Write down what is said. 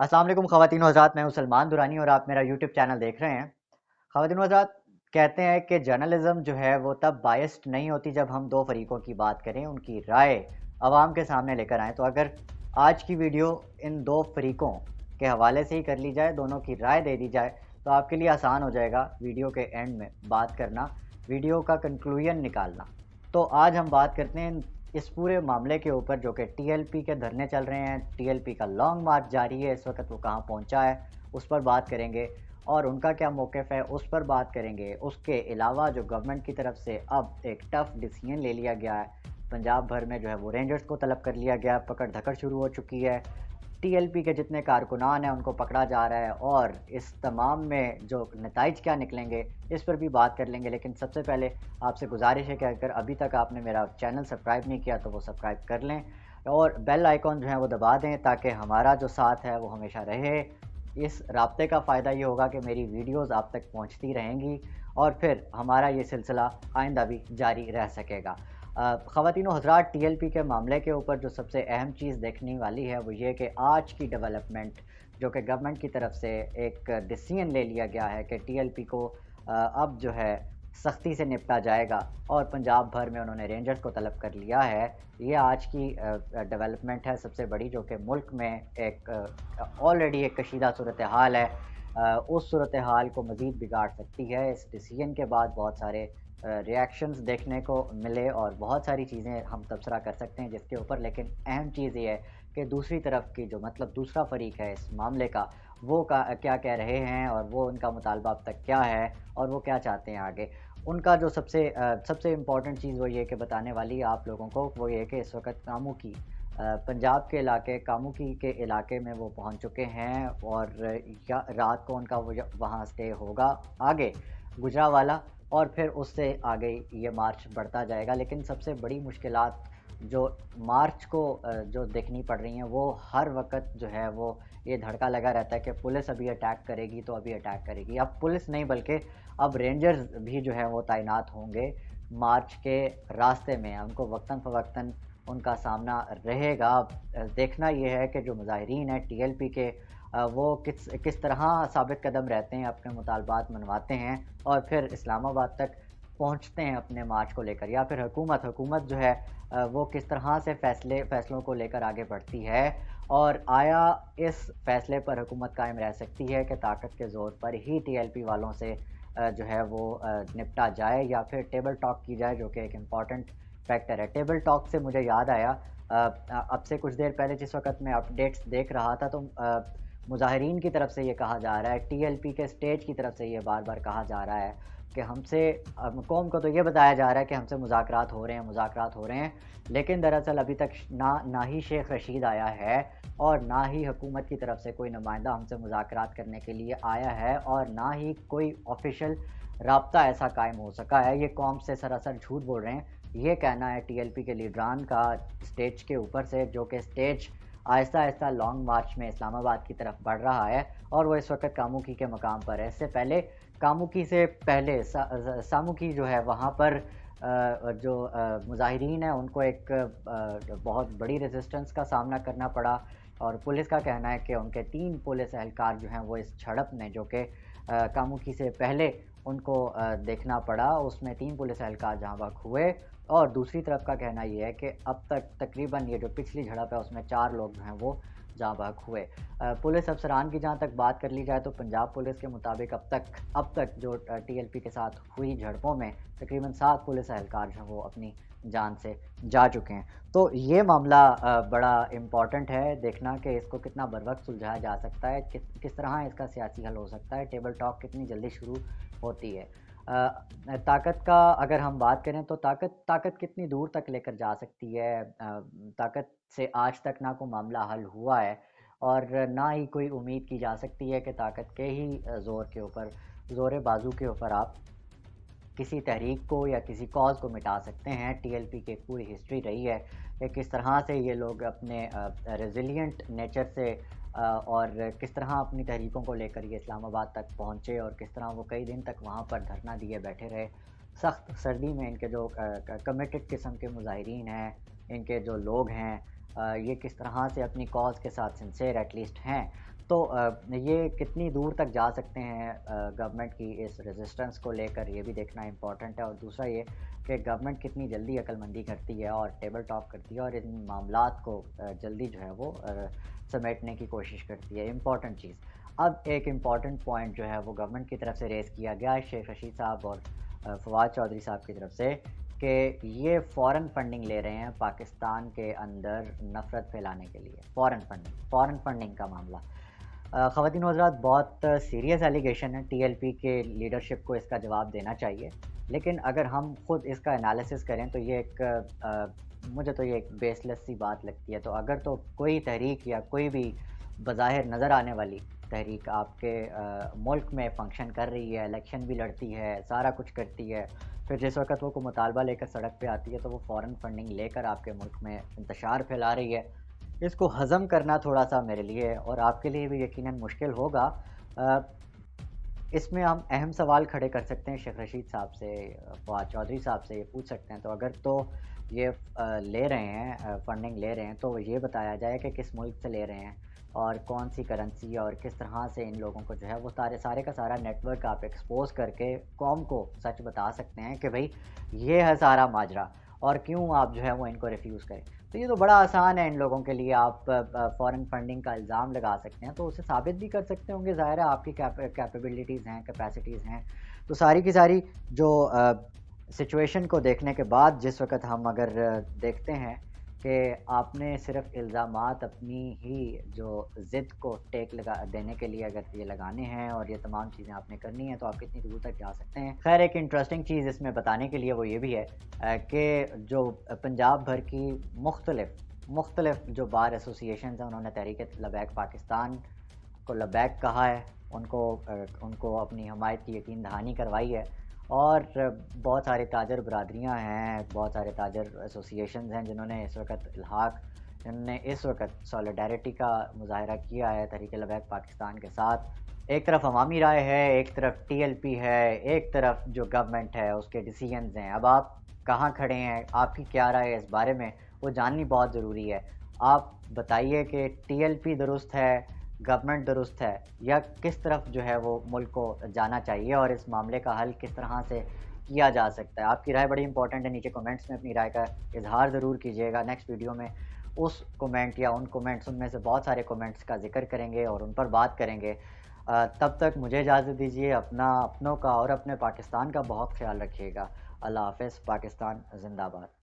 अस्सलाम वालेकुम ख़वातीन व हज़रात, मैं हूं सलमान दुरानी और आप मेरा यूट्यूब चैनल देख रहे हैं। ख़वातीन व हज़रात, कहते हैं कि जर्नलिज़्म जो है वो तब बायस्ड नहीं होती जब हम दो फरीकों की बात करें, उनकी राय आवाम के सामने लेकर आएँ। तो अगर आज की वीडियो इन दो फरीकों के हवाले से ही कर ली जाए, दोनों की राय दे दी जाए, तो आपके लिए आसान हो जाएगा वीडियो के एंड में बात करना, वीडियो का कंक्लूजन निकालना। तो आज हम बात करते हैं इस पूरे मामले के ऊपर, जो कि टीएलपी के धरने चल रहे हैं, टीएलपी का लॉन्ग मार्च जारी है, इस वक्त वो कहाँ पहुँचा है उस पर बात करेंगे और उनका क्या मौक़िफ़ है उस पर बात करेंगे। उसके अलावा जो गवर्नमेंट की तरफ से अब एक टफ़ डिसीजन ले लिया गया है, पंजाब भर में जो है वो रेंजर्स को तलब कर लिया गया, पकड़ धकड़ शुरू हो चुकी है, टीएलपी के जितने कारकुनान हैं उनको पकड़ा जा रहा है और इस तमाम में जो नताइज क्या निकलेंगे इस पर भी बात कर लेंगे। लेकिन सबसे पहले आपसे गुजारिश है कि अगर अभी तक आपने मेरा चैनल सब्सक्राइब नहीं किया तो वो सब्सक्राइब कर लें और बेल आइकॉन जो है वो दबा दें, ताकि हमारा जो साथ है वो हमेशा रहे। इस राब्ते का फ़ायदा ये होगा कि मेरी वीडियोज़ आप तक पहुँचती रहेंगी और फिर हमारा ये सिलसिला आइंदा भी जारी रह सकेगा। ख़वातीन व हज़रात, टीएलपी के मामले के ऊपर जो सबसे अहम चीज़ देखने वाली है वो ये कि आज की डेवलपमेंट, जो कि गवर्नमेंट की तरफ से एक डिसीजन ले लिया गया है कि टीएलपी को अब जो है सख्ती से निपटा जाएगा और पंजाब भर में उन्होंने रेंजर्स को तलब कर लिया है। ये आज की डेवलपमेंट है सबसे बड़ी, जो कि मुल्क में एक ऑलरेडी एक कशीदा सूरत हाल है, उस सूरत हाल को मज़ीद बिगाड़ सकती है। इस डिसीजन के बाद बहुत सारे रिएक्शंस देखने को मिले और बहुत सारी चीज़ें हम तबसरा कर सकते हैं जिसके ऊपर, लेकिन अहम चीज़ ये है कि दूसरी तरफ की जो मतलब दूसरा फ़रीक है इस मामले का, वो क्या कह रहे हैं और वो उनका मुतालबा अब तक क्या है और वो क्या चाहते हैं आगे। उनका जो सबसे इम्पॉर्टेंट चीज़ वो ये कि बताने वाली है आप लोगों को, वो ये कि इस वक्त कामुकी पंजाब के इलाके कामुकी के इलाके में वो पहुंच चुके हैं और रात को उनका वो वहाँ स्टे होगा। आगे गुजरावाला और फिर उससे आगे ये मार्च बढ़ता जाएगा। लेकिन सबसे बड़ी मुश्किलात जो मार्च को जो देखनी पड़ रही हैं, वो हर वक्त जो है वो ये धड़का लगा रहता है कि पुलिस अभी अटैक करेगी तो अभी अटैक करेगी। अब पुलिस नहीं बल्कि अब रेंजर्स भी जो है वो तैनात होंगे मार्च के रास्ते में, उनको वक्तन फ़वक्तन उनका सामना रहेगा। अब देखना ये है कि जो मुज़ाहिरीन हैं टीएलपी के, वो किस तरह साबित कदम रहते हैं, अपने मुतालबात मनवाते हैं और फिर इस्लामाबाद तक पहुंचते हैं अपने मार्च को लेकर, या फिर हुकूमत जो है वो किस तरह से फ़ैसलों को लेकर आगे बढ़ती है और आया इस फ़ैसले पर हुकूमत कायम रह सकती है कि ताकत के ज़ोर पर ही टीएलपी वालों से जो है वो निपटा जाए, या फिर टेबल टॉक की जाए, जो कि एक इम्पॉर्टेंट फैक्टर है। टेबल टॉक से मुझे याद आया, अब से कुछ देर पहले जिस वक़्त मैं अपडेट्स देख रहा था, तो मुज़ाहिरीन की तरफ से ये कहा जा रहा है, टीएलपी के स्टेज की तरफ से ये बार-बार कहा जा रहा है कि हमसे कौम को तो ये बताया जा रहा है कि हमसे मुज़ाकरात हो रहे हैं, लेकिन दरअसल अभी तक ना ही शेख रशीद आया है और ना ही हुकूमत की तरफ से कोई नुमाइंदा हमसे मुज़ाकरात करने के लिए आया है और ना ही कोई ऑफ़िशियल राब्ता ऐसा कायम हो सका है। ये कौम से सरासर झूठ बोल रहे हैं, ये कहना है टीएलपी के लीडरान का स्टेज के ऊपर से, जो कि स्टेज आहिस्ता-आहिस्ता लॉन्ग मार्च में इस्लामाबाद की तरफ बढ़ रहा है और वो इस वक्त कामुकी के मकाम पर है। इससे पहले कामुकी से पहले सामुकी जो है वहाँ पर जो मुज़ाहिरीन हैं उनको एक बहुत बड़ी रेजिस्टेंस का सामना करना पड़ा और पुलिस का कहना है कि उनके 3 पुलिस एहलकार जो हैं वो इस झड़प में, जो कि कामुकी से पहले उनको देखना पड़ा, उसमें 3 पुलिस एहलकार जहाँ बहक हुए और दूसरी तरफ का कहना ये है कि अब तक तकरीबन ये जो पिछली झड़प है उसमें 4 लोग जो हैं वो जहाँ बहक हुए। पुलिस अफसरान की जहाँ तक बात कर ली जाए तो पंजाब पुलिस के मुताबिक अब तक जो टीएलपी के साथ हुई झड़पों में तकरीबन 7 पुलिस एहलकार जो हैं वो अपनी जान से जा चुके हैं। तो ये मामला बड़ा इम्पॉर्टेंट है, देखना कि इसको कितना बरवक्त सुलझाया जा सकता है, किस तरह इसका सियासी हल हो सकता है, टेबल टॉक कितनी जल्दी शुरू होती है। ताकत का अगर हम बात करें तो ताकत कितनी दूर तक लेकर जा सकती है। ताकत से आज तक ना कोई मामला हल हुआ है और ना ही कोई उम्मीद की जा सकती है कि ताकत के ही ज़ोर बाजू के ऊपर आप किसी तहरीक को या किसी कॉज़ को मिटा सकते हैं। टीएलपी की पूरी हिस्ट्री रही है कि किस तरह से ये लोग अपने रेजिलिएंट नेचर से और किस तरह अपनी तहरीकों को लेकर ये इस्लामाबाद तक पहुँचे और किस तरह वो कई दिन तक वहाँ पर धरना दिए बैठे रहे। सख्त सर्दी में इनके जो कमिटेड किस्म के मुज़ाहिरीन हैं, इनके जो लोग हैं, ये किस तरह से अपनी कॉज़ के साथ सिंसेर एटलीस्ट हैं। تو یہ کتنی دور تک جا سکتے ہیں گورنمنٹ کی اس ریزسٹنس کو لے کر، یہ بھی دیکھنا امپورٹنٹ ہے. اور دوسرا یہ کہ گورنمنٹ کتنی جلدی عقل مندی کرتی ہے اور ٹیبل ٹاک کرتی ہے اور ان معاملات کو جلدی جو ہے وہ سمیٹنے کی کوشش کرتی ہے. امپورٹنٹ چیز. اب ایک امپورٹنٹ پوائنٹ جو ہے وہ گورنمنٹ کی طرف سے ریز کیا گیا ہے شیخ رشید صاحب اور فواد چودھری صاحب کی طرف سے، کہ یہ فورن فنڈنگ لے رہے ہیں پاکستان کے اندر نفرت پھیلانے کے لیے. فورن فنڈنگ کا معاملہ خواتین و حضرات بہت سیریس ایلیگیشن ہے. ٹی ایل پی کے لیڈرشپ کو اس کا جواب دینا چاہیے، لیکن اگر ہم خود اس کا انالیسس کریں تو یہ ایک مجھے تو یہ ایک بیس لیس سی بات لگتی ہے. تو اگر تو کوئی تحریک یا کوئی بھی بظاہر نظر آنے والی تحریک آپ کے ملک میں فنکشن کر رہی ہے، الیکشن بھی لڑتی ہے، سارا کچھ کرتی ہے، پھر جس وقت وہ کو مطالبہ لے کر سڑک پہ آتی ہے تو وہ فورن فنڈنگ لے کر آپ کے ملک میں انتشار پھیلا رہی ہے، اس کو ہضم کرنا تھوڑا سا میرے لیے اور آپ کے لیے بھی یقیناً مشکل ہوگا. اس میں ہم اہم سوال کھڑے کر سکتے ہیں شیخ رشید صاحب سے، فواد چودھری صاحب سے. یہ پوچھ سکتے ہیں تو اگر تو یہ لے رہے ہیں فنڈنگ لے رہے ہیں تو یہ بتایا جائے کہ کس ملک سے لے رہے ہیں اور کون سی کرنسی اور کس طرح سے ان لوگوں کو جو ہے وہ سارے کا سارا نیٹ ورک آپ ایکسپوز کر کے قوم کو سچ بتا سکتے ہیں کہ بھئی یہ ہے سارا ماجرا اور کیوں آپ جو ہے وہ ان کو ریفیوز کریں. تو یہ تو بڑا آسان ہے ان لوگوں کے لیے. آپ فورن فنڈنگ کا الزام لگا سکتے ہیں تو اسے ثابت بھی کر سکتے ہوں گے. ظاہر ہے آپ کی کیپیبلٹیز ہیں، کیپیسٹیز ہیں. تو ساری کی ساری جو سچویشن کو دیکھنے کے بعد جس وقت ہم اگر دیکھتے ہیں کہ آپ نے صرف الزامات اپنی ہی جو ضد کو ٹیک دینے کے لیے اگر یہ لگانے ہیں اور یہ تمام چیزیں آپ نے کرنی ہیں تو آپ کتنی دور تک جا سکتے ہیں. خیر ایک انٹرسٹنگ چیز اس میں بتانے کے لیے وہ یہ بھی ہے کہ جو پنجاب بھر کی مختلف جو بار ایسوسیشنز ہیں انہوں نے تحریک لبیک پاکستان کو لبیک کہا ہے، ان کو اپنی حمایت کی یقین دہانی کروائی ہے. اور بہت سارے تاجر برادریاں ہیں، بہت سارے تاجر ایسوسیشنز ہیں جنہوں نے اس وقت سولیڈیرٹی کا مظاہرہ کیا ہے تحریک لبیک پاکستان کے ساتھ. ایک طرف عوامی رائے ہے، ایک طرف ٹی ایل پی ہے، ایک طرف جو گورنمنٹ ہے اس کے ڈیسیجنز ہیں. اب آپ کہاں کھڑے ہیں، آپ کی کیا رائے ہے اس بارے میں، وہ جاننی بہت ضروری ہے. آپ بتائیے کہ ٹی ایل پی درست ہے، گورنمنٹ درست ہے، یا کس طرف جو ہے وہ ملک کو جانا چاہیے اور اس معاملے کا حل کس طرح سے کیا جا سکتا ہے. آپ کی رائے بڑی امپورٹنٹ ہے. نیچے کومنٹس میں اپنی رائے کا اظہار ضرور کیجیے گا. نیکسٹ ویڈیو میں اس کومنٹ یا ان کومنٹس، ان میں سے بہت سارے کومنٹس کا ذکر کریں گے اور ان پر بات کریں گے. تب تک مجھے اجازت دیجیے. اپنوں کا اور اپنے پاکستان کا بہت خیال رکھیے گا. اللہ حافظ. پاکستان زندہ باد.